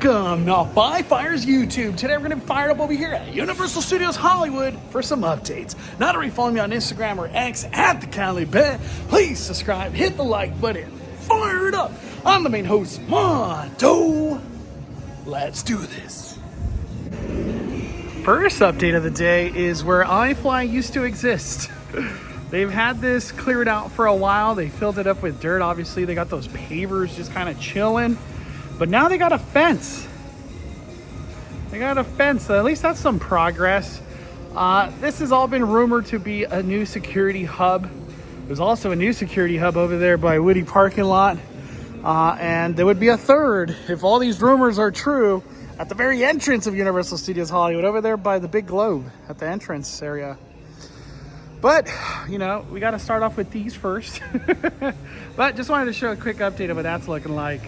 Welcome to By Fires YouTube. Today we're going to be fired up over here at Universal Studios Hollywood for some updates. Not already follow me on Instagram or X at the Cali Bet. Please subscribe, hit the like button, fire it up. I'm the main host, Mondo. Let's do this. First update of the day is where iFly used to exist. They've had this cleared out for a while. They filled it up with dirt. Obviously, they got those pavers just kind of chilling. But now they got a fence. So at least that's some progress. This has all been rumored to be a new security hub. There's also a new security hub over there by Woody parking lot. And there would be a third, if all these rumors are true, at the very entrance of Universal Studios Hollywood, over there by the big globe at the entrance area. But, you know, we got to start off with these first. But just wanted to show a quick update of what that's looking like.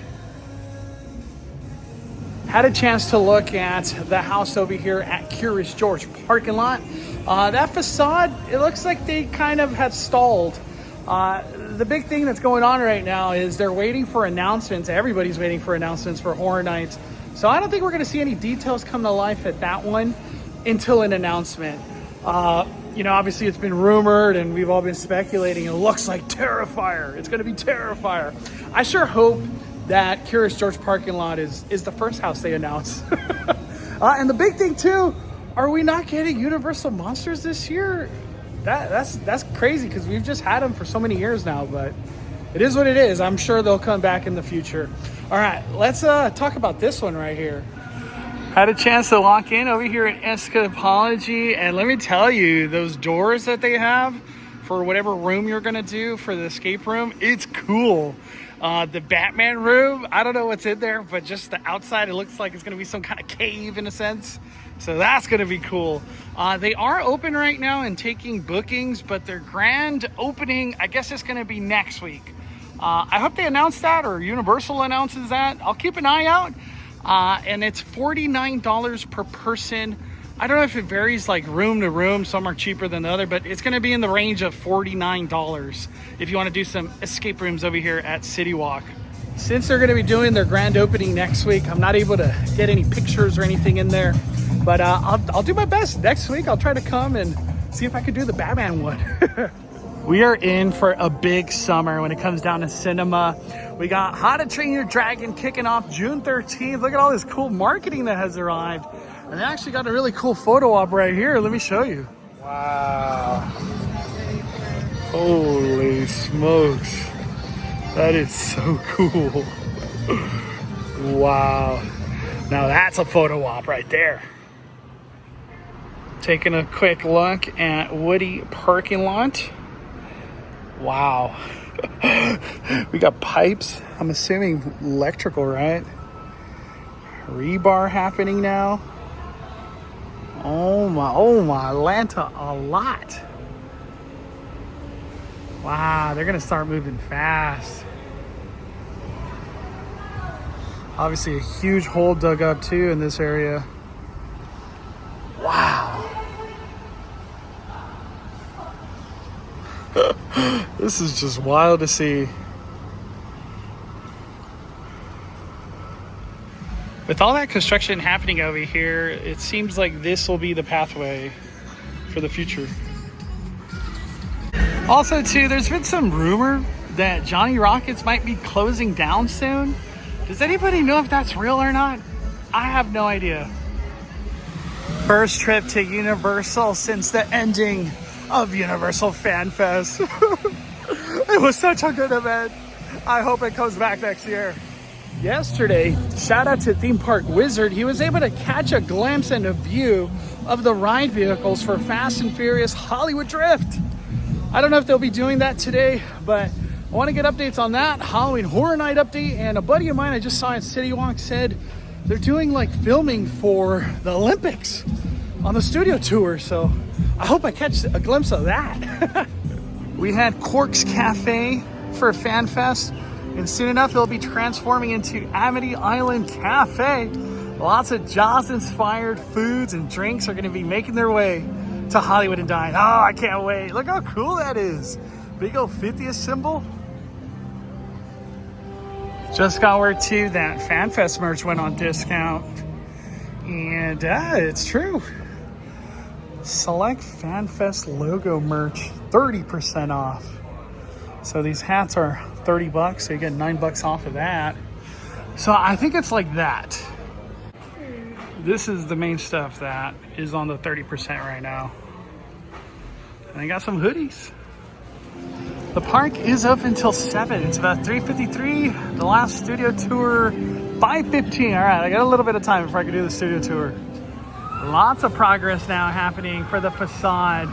Had a chance to look at the house over here at Curious George parking lot. That facade, it looks like they kind of have stalled. The big thing that's going on right now is they're waiting for announcements. Everybody's waiting for announcements for Horror Nights. So I don't think we're going to see any details come to life at that one until an announcement. You know, obviously it's been rumored and we've all been speculating. It looks like Terrifier. It's going to be Terrifier. I sure hope that Curious George parking lot is the first house they announce. And the big thing too, are we not getting Universal Monsters this year? That's crazy because we've just had them for so many years now, but it is what it is. I'm sure they'll come back in the future. All right, let's talk about this one right here. Had a chance to walk in over here at Escapology, and let me tell you, those doors that they have for whatever room you're gonna do for the escape room, it's cool. The Batman room, I don't know what's in there, but just the outside, it looks like it's going to be some kind of cave in a sense. So that's going to be cool. They are open right now and taking bookings, but their grand opening, I guess it's going to be next week. I hope they announce that, or Universal announces that. I'll keep an eye out. And it's $49 per person. I don't know if it varies like room to room. Some are cheaper than the other, but it's going to be in the range of $49 if you want to do some escape rooms over here at City Walk. Since they're going to be doing their grand opening next week, I'm not able to get any pictures or anything in there, but I'll do my best. Next week, I'll try to come and see if I can do the Batman one. We are in for a big summer when it comes down to cinema. We got How to Train Your Dragon kicking off June 13th. Look at all this cool marketing that has arrived. And they actually got a really cool photo op right here. Let me show you. Wow. Holy smokes. That is so cool. Wow. Now that's a photo op right there. Taking a quick look at Woody parking lot. Wow. We got pipes. I'm assuming electrical, right? Rebar happening now. Oh my, Atlanta a lot. Wow, they're gonna start moving fast. Obviously a huge hole dug up too in this area. Wow. This is just wild to see. With all that construction happening over here, it seems like this will be the pathway for the future. Also, too, there's been some rumor that Johnny Rockets might be closing down soon. Does anybody know if that's real or not? I have no idea. First trip to Universal since the ending of Universal Fan Fest. It was such a good event. I hope it comes back next year. Yesterday, shout out to Theme Park Wizard, he was able to catch a glimpse and a view of the ride vehicles for Fast and Furious Hollywood Drift. I don't know if they'll be doing that today, but I want to get updates on that. Halloween Horror Night update, and a buddy of mine I just saw at City Walk said they're doing like filming for the Olympics on the studio tour, so I hope I catch a glimpse of that. We had Corks Cafe for Fan Fest. And soon enough, it'll be transforming into Amity Island Cafe. Lots of Jaws-inspired foods and drinks are going to be making their way to Hollywood and Dine. Oh, I can't wait. Look how cool that is. Big old 50th symbol. Just got word too that FanFest merch went on discount. And it's true. Select FanFest logo merch, 30% off. So these hats are 30 bucks, so you get $9 off of that. So I think it's like that. This is the main stuff that is on the 30% right now. And I got some hoodies. The park is up until 7. It's about 3:53. The last studio tour, 5:15. All right, I got a little bit of time before I can do the studio tour. Lots of progress now happening for the facade.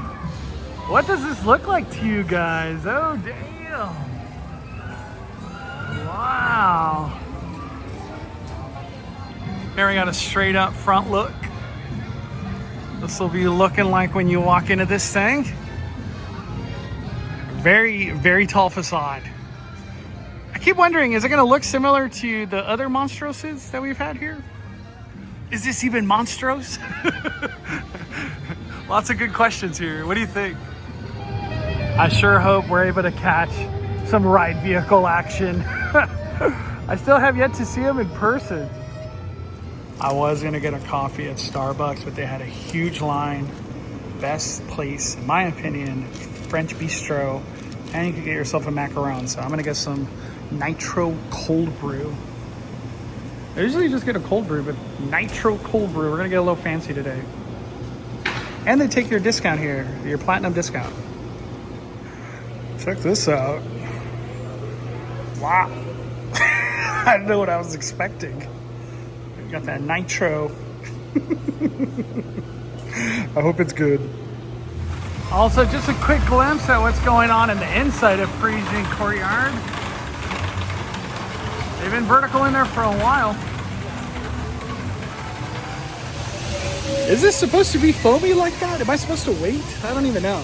What does this look like to you guys? Oh, damn. Wow. Here we got a straight up front look. This will be looking like when you walk into this thing. Very, very tall facade. I keep wondering, is it going to look similar to the other Monstroses that we've had here? Is this even Monstros? Lots of good questions here. What do you think? I sure hope we're able to catch some ride vehicle action. I still have yet to see them in person. I was going to get a coffee at Starbucks, but they had a huge line. Best place, in my opinion, French bistro, and you can get yourself a macaron. So I'm gonna get some nitro cold brew. I usually just get a cold brew, but nitro cold brew. We're gonna get a little fancy today. And they take your discount here, your platinum discount. Check this out. Wow. I don't know what I was expecting. Got that nitro. I hope it's good. Also, just a quick glimpse at what's going on in the inside of Parisian Courtyard. They've been vertical in there for a while. Is this supposed to be foamy like that? Am I supposed to wait? I don't even know.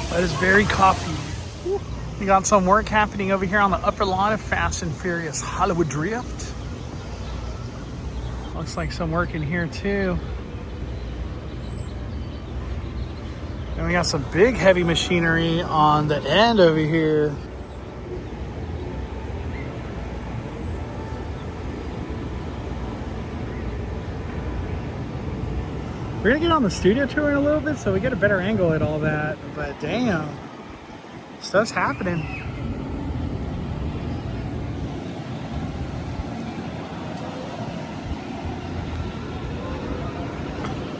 That is very coffee. We got some work happening over here on the upper lawn of Fast and Furious Hollywood Drift. Looks like some work in here too. And we got some big heavy machinery on the end over here. We're gonna get on the studio tour in a little bit so we get a better angle at all that. But damn, stuff's happening.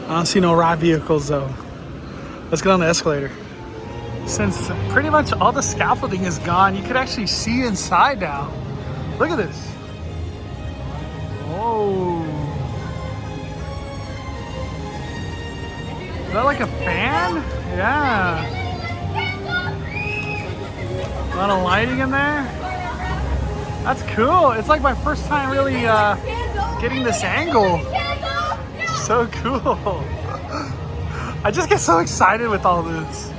I don't see no ride vehicles though. Let's get on the escalator. Since pretty much all the scaffolding is gone, you could actually see inside now. Look at this. Oh. Is that like a fan? Yeah. A lot of lighting in there. That's cool. It's like my first time really getting this angle. So cool. I just get so excited with all this.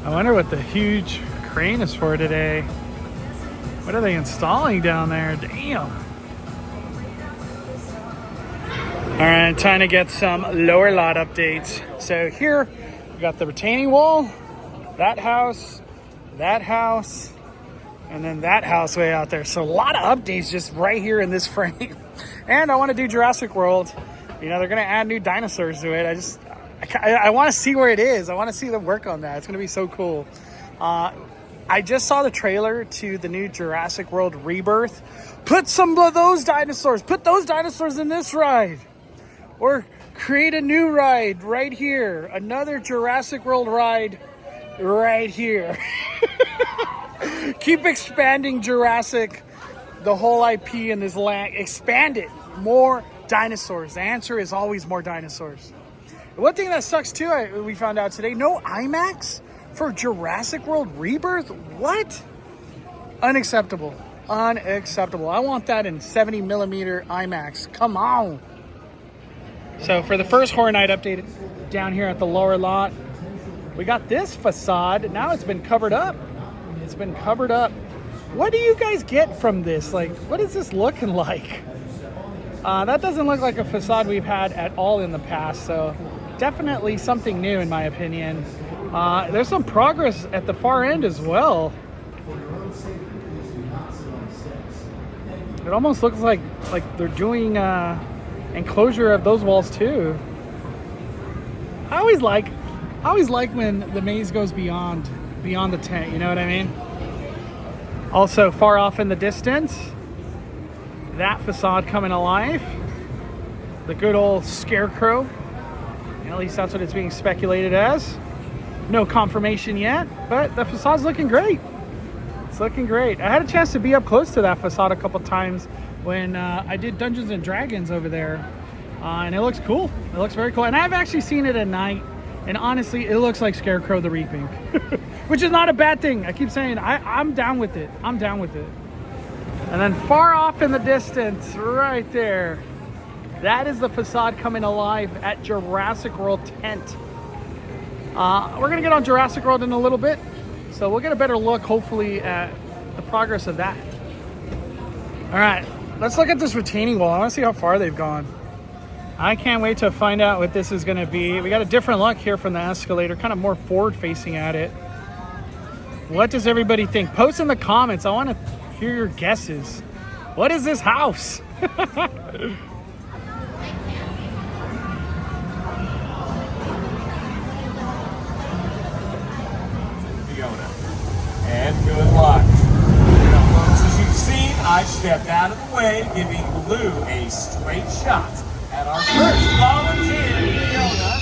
I wonder what the huge crane is for today. What are they installing down there? Damn. All right, trying to get some lower lot updates. So here, we got the retaining wall, that house, and then that house way out there. So a lot of updates just right here in this frame. And I want to do Jurassic World. You know, they're going to add new dinosaurs to it. I want to see where it is. I want to see them work on that. It's going to be so cool. I just saw the trailer to the new Jurassic World Rebirth. Put some of those dinosaurs. Put those dinosaurs in this ride. Or create a new ride right here. Another Jurassic World ride right here. Keep expanding Jurassic, the whole IP in this land. Expand it. More dinosaurs. The answer is always more dinosaurs. One thing that sucks too, we found out today, no IMAX for Jurassic World Rebirth? What? Unacceptable. Unacceptable. I want that in 70 millimeter IMAX. Come on. So for the first Horror Night update down here at the lower lot, we got this facade. Now it's been covered up. It's been covered up. What do you guys get from this? Like, what is this looking like? That doesn't look like a facade we've had at all in the past. So definitely something new in my opinion. There's some progress at the far end as well. It almost looks like they're doing enclosure of those walls too. I always like when the maze goes beyond the tent, you know what I mean? Also, far off in the distance, that facade coming alive. The good old scarecrow. At least that's what it's being speculated as. No confirmation yet, but the facade's looking great. It's looking great. I had a chance to be up close to that facade a couple times when I did Dungeons and Dragons over there. And it looks cool. It looks very cool. And I've actually seen it at night. And honestly, it looks like Scarecrow the Reaping. Which is not a bad thing. I keep saying, I'm down with it. I'm down with it. And then far off in the distance, right there, that is the facade coming alive at Jurassic World Tent. We're going to get on Jurassic World in a little bit. So we'll get a better look, hopefully, at the progress of that. All right, let's look at this retaining wall. I want to see how far they've gone. I can't wait to find out what this is going to be. We got a different look here from the escalator, kind of more forward facing at it. What does everybody think? Post in the comments. I want to hear your guesses. What is this house? And good luck. Now, folks, as you've seen, I stepped out of the way, giving Blue a straight shot at our first volunteer, Fiona.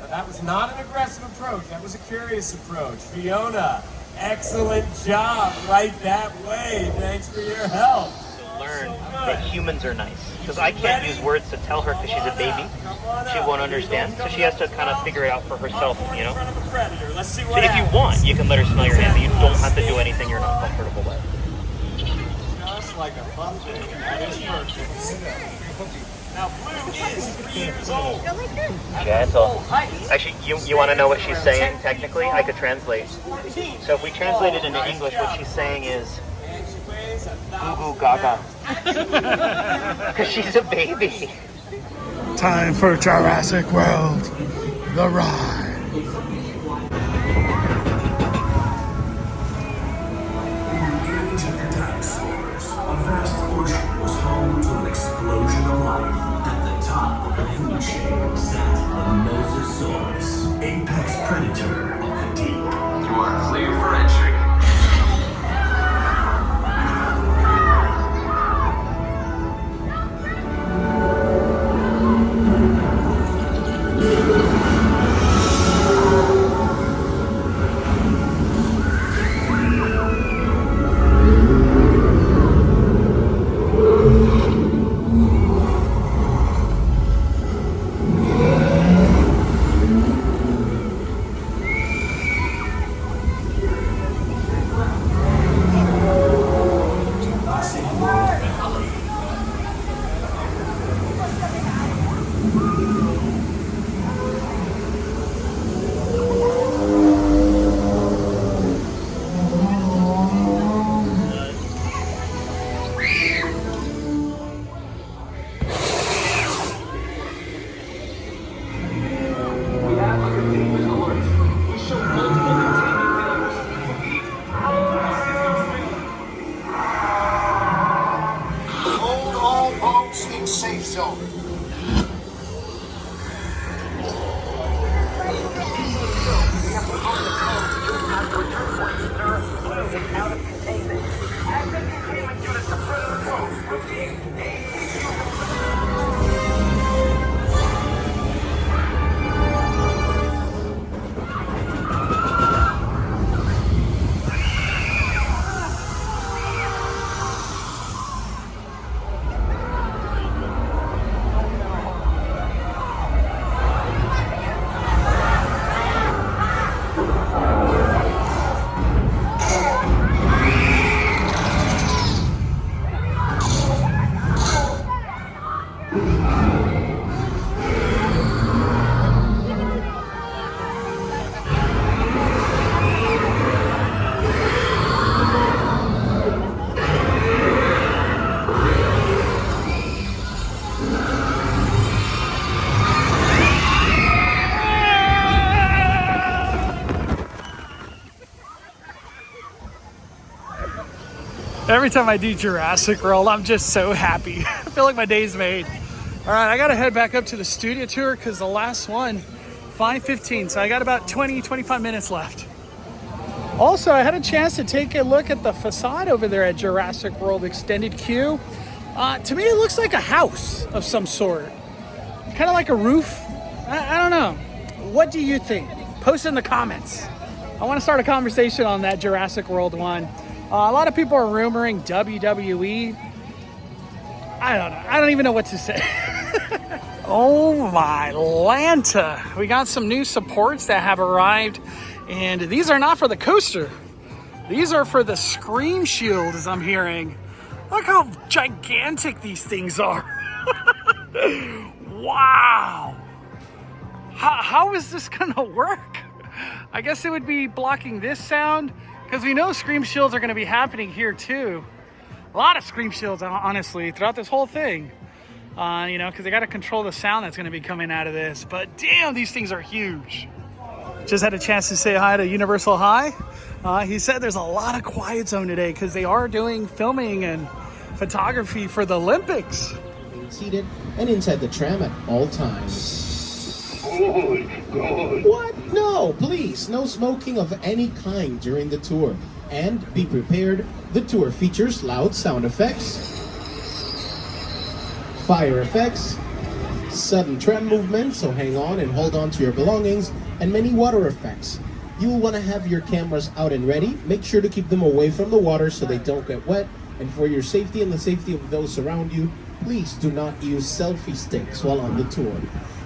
Now, that was not an aggressive approach. That was a curious approach. Fiona, excellent job right that way. Thanks for your help. Learn that humans are nice. Because I can't use words to tell her because she's a baby. She won't understand. So she has to kind of figure it out for herself, you know? So if you want, you can let her smell your hand, but you don't have to do anything you're not comfortable with. Just like a puppy. That is perfect. Now, Blue is 3 years old. Gentle. Actually, you want to know what she's saying, technically? I could translate. So if we translate it into English, what she's saying is, ooh, gaga. Because she's a baby. Time for Jurassic World, the ride. Dinosaurs. A vast ocean was home to an explosion of life. At the top of the food chain sat the Mosasaurus, apex predator of the deep. You are clear for entry. Every time I do Jurassic World, I'm just so happy. I feel like my day's made. All right, I gotta head back up to the studio tour because the last one, 5:15, so I got about 25 minutes left. Also, I had a chance to take a look at the facade over there at Jurassic World Extended Queue. To me, it looks like a house of some sort. Kind of like a roof. I don't know. What do you think? Post in the comments. I want to start a conversation on that Jurassic World one. A lot of people are rumoring WWE. I don't know. I don't even know what to say. Oh my Lanta. We got some new supports that have arrived. And these are not for the coaster. These are for the Scream Shield, as I'm hearing. Look how gigantic these things are. Wow. How is this gonna work? I guess it would be blocking this sound, because we know Scream Shields are gonna be happening here too. A lot of Scream Shields, honestly, throughout this whole thing. You know, because they gotta control the sound that's gonna be coming out of this. But damn, these things are huge. Just had a chance to say hi to Universal High. He said there's a lot of quiet zone today because they are doing filming and photography for the Olympics. Seated and inside the tram at all times. Good. What? No, please, no smoking of any kind during the tour. And be prepared, the tour features loud sound effects, fire effects, sudden tram movement, so hang on and hold on to your belongings, and many water effects. You will want to have your cameras out and ready. Make sure to keep them away from the water so they don't get wet. And for your safety and the safety of those around you, please do not use selfie sticks while on the tour.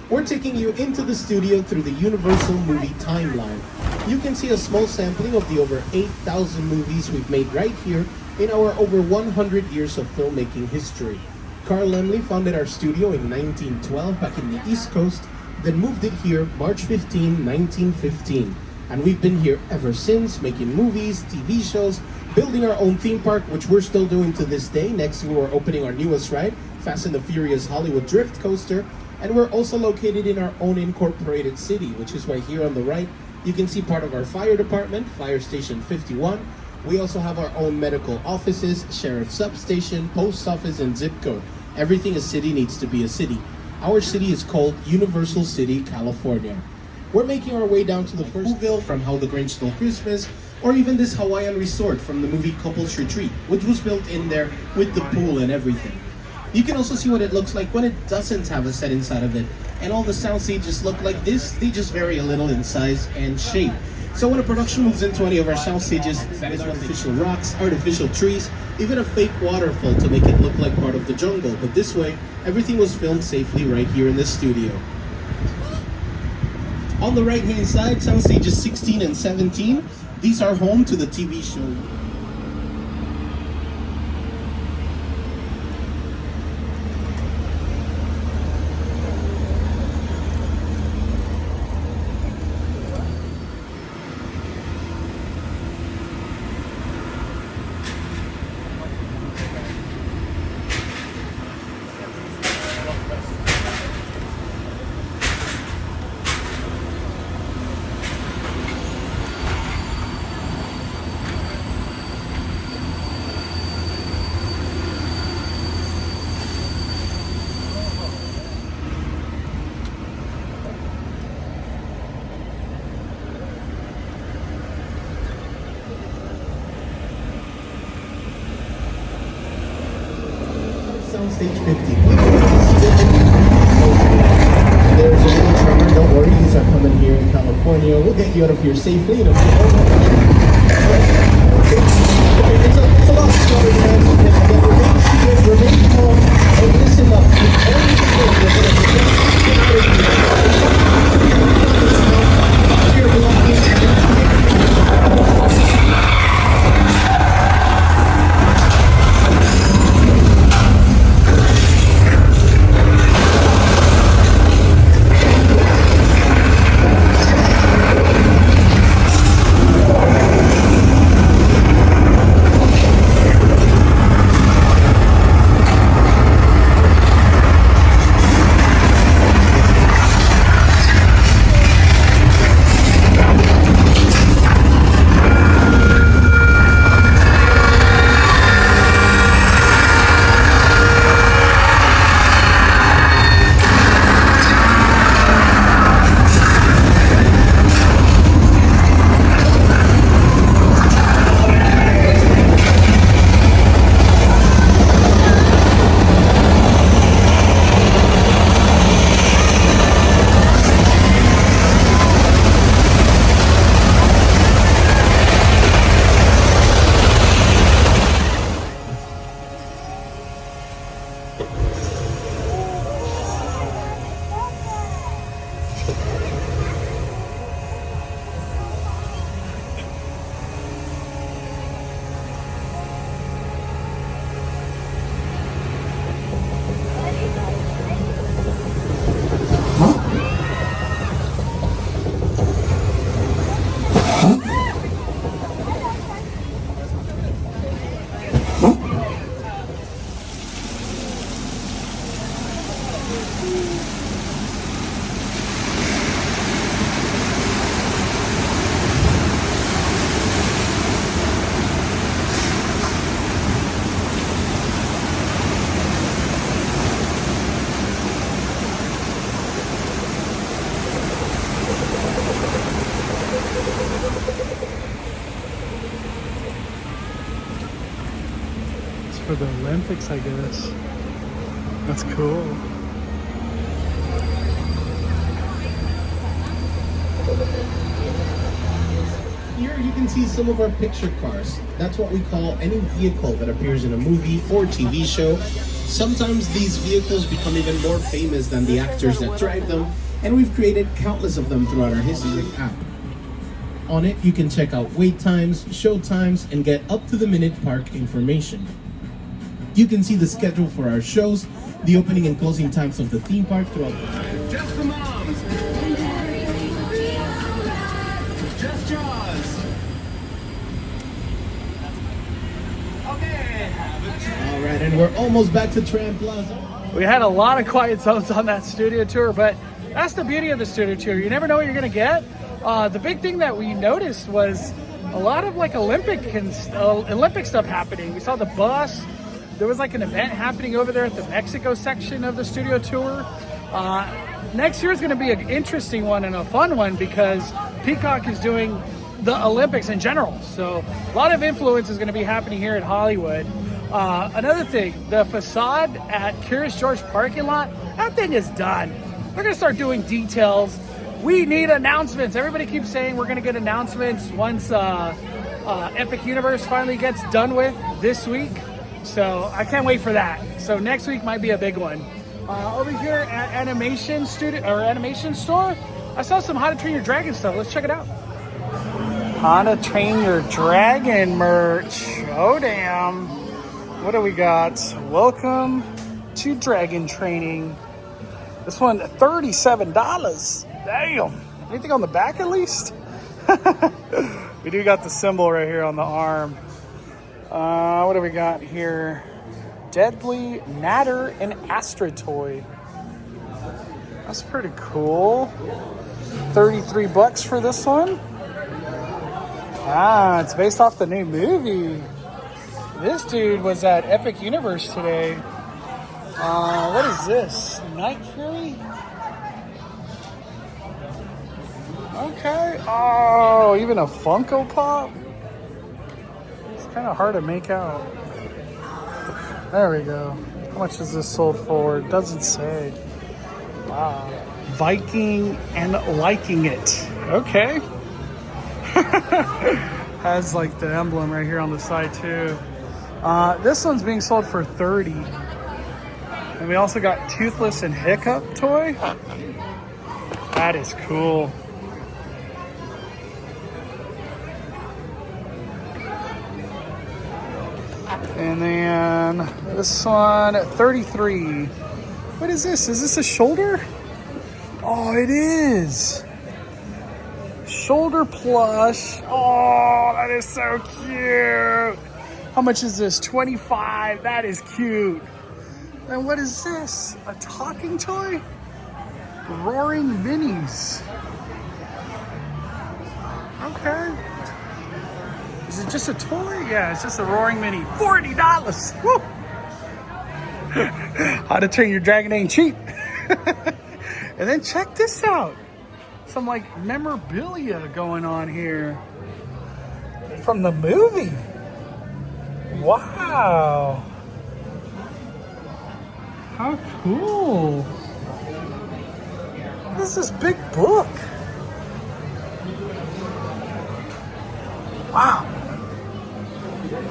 We're taking you into the studio through the Universal movie timeline. You can see a small sampling of the over 8,000 movies we've made right here in our over 100 years of filmmaking history. Carl Laemmle founded our studio in 1912 back in the East Coast, then moved it here March 15, 1915. And we've been here ever since, making movies, TV shows, building our own theme park, which we're still doing to this day. Next we're opening our newest ride, Fast and the Furious Hollywood Drift Coaster. And we're also located in our own incorporated city, which is right here on the right. You can see part of our fire department, Fire Station 51. We also have our own medical offices, sheriff substation, post office, and zip code. Everything a city needs to be a city. Our city is called Universal City, California. We're making our way down to the first Whoville from How the Grinch Stole Christmas, or even this Hawaiian resort from the movie Couples Retreat, which was built in there with the pool and everything. You can also see what it looks like when it doesn't have a set inside of it. And all the sound stages look like this, they just vary a little in size and shape. So when a production moves into any of our sound stages, that is artificial rocks, artificial trees, even a fake waterfall to make it look like part of the jungle. But this way, everything was filmed safely right here in the studio. On the right hand side, sound stages 16 and 17. These are home to the TV show. Stage 50. There's a little tremor, don't worry, these are coming here in California. We'll get you out of here safely in a few moments. It's a lot of story, man. Remain seated, remain calm, and listen up. for the Olympics, I guess. That's cool. Here you can see some of our picture cars. That's what we call any vehicle that appears in a movie or TV show. Sometimes these vehicles become even more famous than the actors that drive them, and we've created countless of them throughout our history app. On it, you can check out wait times, show times, and get up-to-the-minute park information. You can see the schedule for our shows, the opening and closing times of the theme park throughout the time. Just for moms. Just Jaws. Okay. All right, and we're almost back to Tram Plaza. We had a lot of quiet zones on that studio tour, but that's the beauty of the studio tour. You never know what you're gonna get. The big thing that we noticed was a lot of like Olympic stuff happening. We saw the bus. There was like an event happening over there at the Mexico section of the studio tour. Next year is going to be an interesting one and a fun one because Peacock is doing the Olympics in general. So a lot of influence is going to be happening here in Hollywood. Another thing, the facade at Curious George parking lot, that thing is done. They're going to start doing details. We need announcements. Everybody keeps saying we're going to get announcements once Epic Universe finally gets done with this week. So I can't wait for that. So next week might be a big one. Over here at Animation Store, I saw some How to Train Your Dragon stuff. Let's check it out. How to Train Your Dragon merch. Oh damn. What do we got? Welcome to Dragon Training. This one, $37. Damn. Anything on the back at least? We do got the symbol right here on the arm. What do we got here? Deadly Natter and Astra toy. That's pretty cool. 33 bucks for this one. Ah, it's based off the new movie. This dude was at Epic Universe today. What is this? Night Fury? Okay. Oh, even a Funko Pop? It's kind of hard to make out. There we go. How much is this sold for? It doesn't say. Wow. Viking and liking it. Okay. Has like the emblem right here on the side too. This one's being sold for $30. And we also got Toothless and Hiccup toy. That is cool. And then this one, $33. What is this? Is this a shoulder? Oh, it is. Shoulder plush. Oh, that is so cute. How much is this? $25. That is cute. And what is this? A talking toy? Roaring Minis. Okay. Is it just a toy? Yeah, it's just a Roaring Mini. $40. Woo! How to Train Your Dragon ain't cheap. And then check this out. Some like memorabilia going on here from the movie. Wow. How cool. What is this big book? Wow.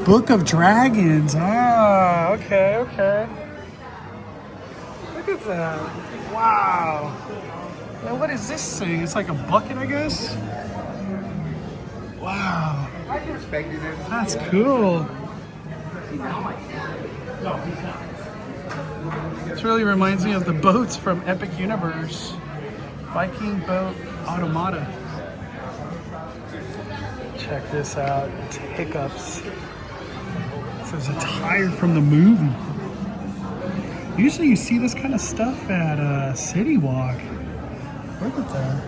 Book of Dragons. Ah, okay, okay. Look at that. Wow. Now what is this thing? It's like a bucket, I guess? Wow. That's cool. This really reminds me of the boats from Epic Universe. Viking Boat Automata. Check this out. It's Hiccups. This is a tire from the movie. Usually you see this kind of stuff at City Walk. Look at that.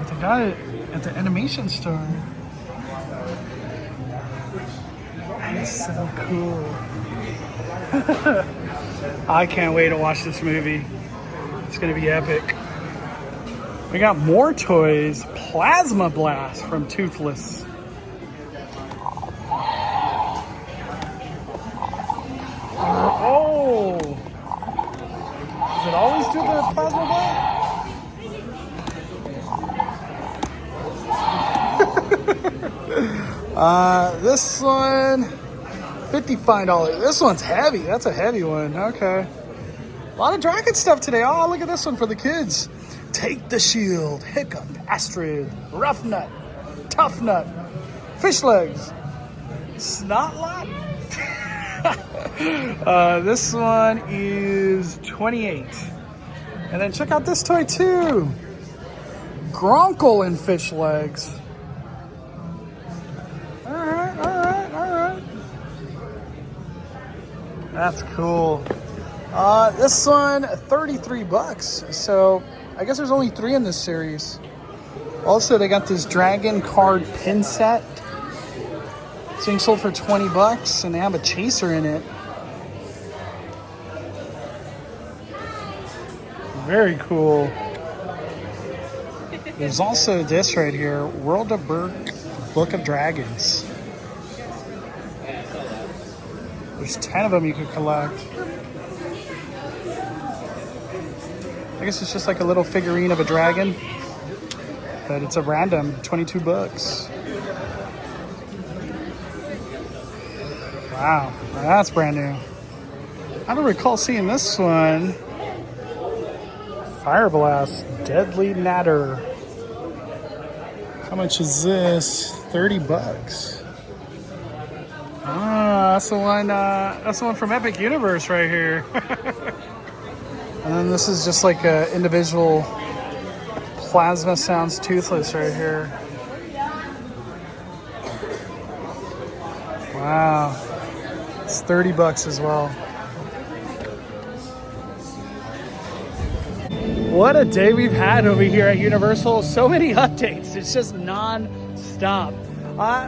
They got it at the animation store. That is so cool. I can't wait to watch this movie. It's gonna be epic. We got more toys. Plasma Blast from Toothless. let's do the plasma ball. This one, $55. This one's heavy. That's a heavy one. Okay. A lot of dragon stuff today. Oh, look at this one for the kids. Take the Shield, Hiccup, Astrid, Rough Nut, Tough Nut, Fish Legs, Snotlot. This one is $28. And then check out this toy too. Gronkle and Fish Legs. All right. That's cool. This one, $33. So I guess there's only 3 in this series. Also, they got this dragon card pin set. It's being sold for $20, and they have a chaser in it. Very cool. There's also this right here, World of Berk Book of Dragons. There's 10 of them you could collect. I guess it's just like a little figurine of a dragon, but it's a random, $22. Wow, that's brand new. I don't recall seeing this one. Fire Blast, Deadly Natter. How much is this? $30. Ah, that's the one. That's the one from Epic Universe right here. And then this is just like a individual Plasma Sounds Toothless right here. Wow. It's $30 as well. What a day we've had over here at Universal. So many updates. It's just non-stop.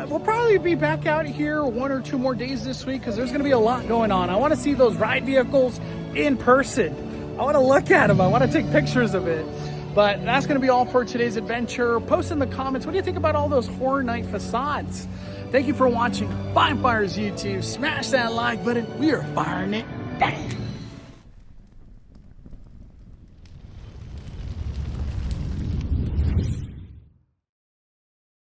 We'll probably be back out here 1 or 2 more days this week because there's going to be a lot going on. I want to see those ride vehicles in person. I want to look at them. I want to take pictures of it. But that's going to be all for today's adventure. Post in the comments, what do you think about all those Horror Night facades? Thank you for watching Fine Fire's YouTube. Smash that like button. We are firing it down.